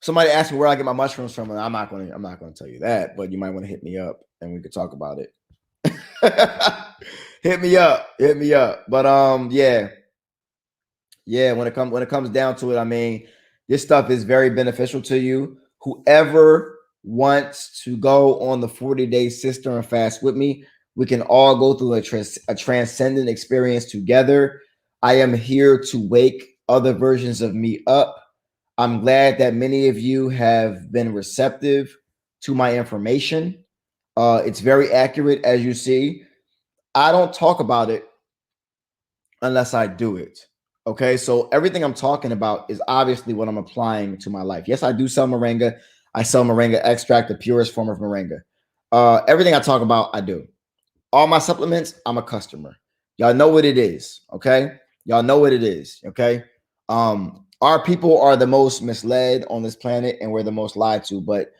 somebody asked me where I get my mushrooms from, and I'm not gonna tell you that, but you might want to hit me up and we could talk about it. Hit me up. But yeah. When it comes down to it, I mean, this stuff is very beneficial to you. Whoever wants to go on the 40-day sister and fast with me, we can all go through a transcendent experience together. I am here to wake other versions of me up. I'm glad that many of you have been receptive to my information. It's very accurate, as you see. I don't talk about it unless I do it. Okay, so everything I'm talking about is obviously what I'm applying to my life. Yes, I do sell moringa. I sell moringa extract, the purest form of moringa. Everything I talk about, I do. All my supplements, I'm a customer. Y'all know what it is, okay? Y'all know what it is, okay? Our people are the most misled on this planet, and we're the most lied to. But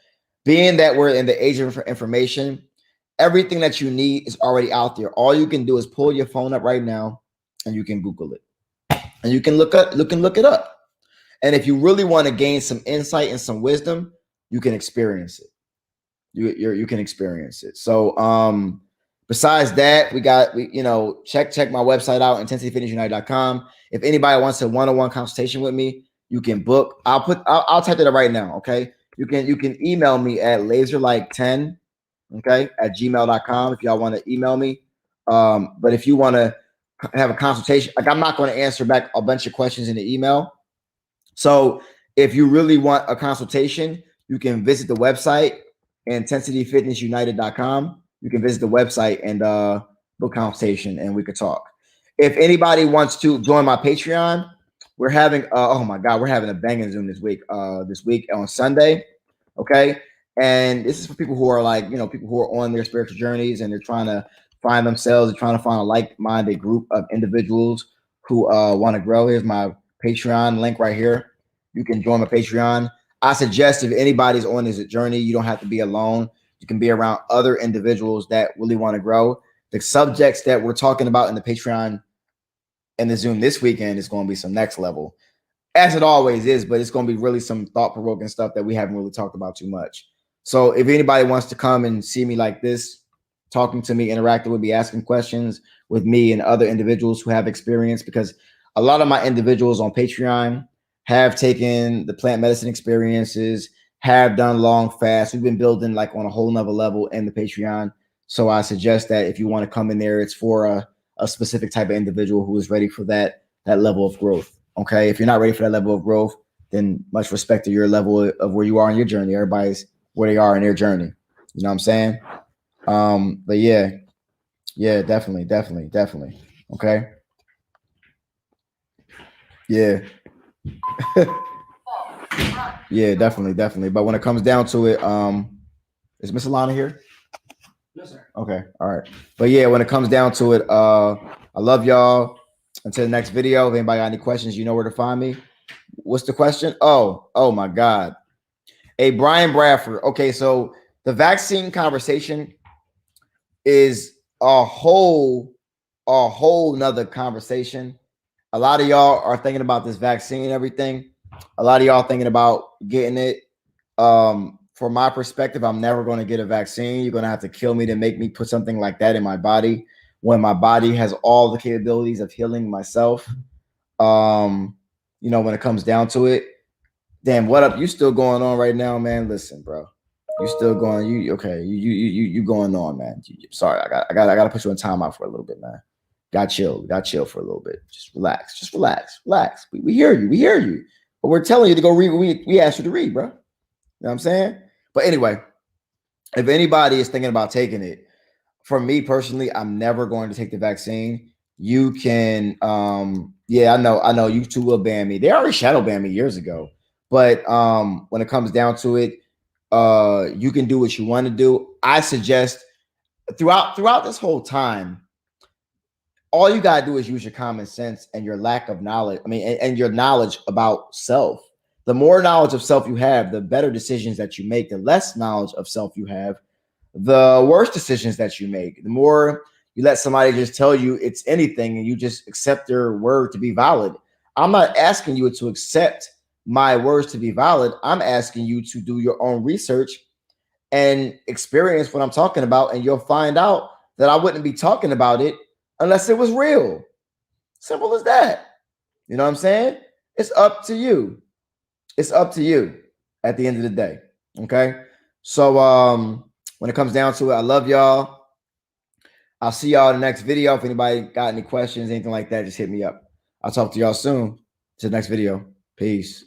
being that we're in the age of information, everything that you need is already out there. All you can do is pull your phone up right now, and you can Google it, and you can look it up. And if you really want to gain some insight and some wisdom, you can experience it. You can experience it. So besides that, check my website out, In10sityFitnessUnited.com. If anybody wants a one-on-one consultation with me, you can book. I'll type it up right now. Okay. You can email me at laserlike10, okay, at gmail.com if y'all want to email me. But if you want to have a consultation, like, I'm not going to answer back a bunch of questions in the email. So if you really want a consultation, you can visit the website, In10sityFitnessUnited.com. You can visit the website and book consultation, and we could talk. If anybody wants to join my Patreon, we're having oh my God, we're having a banging Zoom this week on Sunday. Okay. And this is for people who are people who are on their spiritual journeys and they're trying to find themselves, they're trying to find a like-minded group of individuals who want to grow. Here's my Patreon link right here. You can join my Patreon. I suggest if anybody's on this journey, you don't have to be alone. You can be around other individuals that really want to grow. The subjects that we're talking about in the Patreon and the Zoom this weekend is going to be some next level, as it always is, but it's going to be really some thought-provoking stuff that we haven't really talked about too much. So if anybody wants to come and see me like this, talking to me, interacting with me, asking questions with me and other individuals who have experience, because a lot of my individuals on Patreon have taken the plant medicine experiences, have done long fasts. We've been building like on a whole nother level in the Patreon. So I suggest that if you want to come in there, it's for a specific type of individual who is ready for that level of growth. Okay. If you're not ready for that level of growth, then much respect to your level of where you are in your journey. Everybody's where they are in their journey. You know what I'm saying? But yeah, definitely. Okay. Yeah. Yeah, definitely, definitely. But when it comes down to it, is Miss Alana here? No, sir. Okay, all right. But yeah, when it comes down to it, I love y'all. Until the next video. If anybody got any questions, you know where to find me. What's the question? Oh my God. Hey, Brian Bradford. Okay, so the vaccine conversation is a whole nother conversation. A lot of y'all are thinking about this vaccine and everything. A lot of y'all thinking about getting it. From my perspective, I'm never going to get a vaccine. You're going to have to kill me to make me put something like that in my body when my body has all the capabilities of healing myself. When it comes down to it, damn, what up? You still going on right now, man? Listen, bro. You still going? You okay? You going on, man? Sorry, I got to put you in timeout for a little bit, man. Got chill for a little bit. Just relax. We hear you, but we're telling you to go read. We asked you to read, bro. You know what I'm saying? But anyway, if anybody is thinking about taking it, for me personally, I'm never going to take the vaccine. You can, yeah, I know you two will ban me. They already shadow banned me years ago. But when it comes down to it, you can do what you want to do. I suggest throughout this whole time, all you gotta do is use your common sense and your lack of knowledge. I mean, and your knowledge about self. The more knowledge of self you have, the better decisions that you make. The less knowledge of self you have, the worse decisions that you make. The more you let somebody just tell you it's anything and you just accept their word to be valid. I'm not asking you to accept my words to be valid. I'm asking you to do your own research and experience what I'm talking about, and you'll find out that I wouldn't be talking about it unless it was real. Simple as that. You know what I'm saying? It's up to you. It's up to you at the end of the day. Okay. So when it comes down to it, I love y'all. I'll see y'all in the next video. If anybody got any questions, anything like that, just hit me up. I'll talk to y'all soon. To the next video. Peace.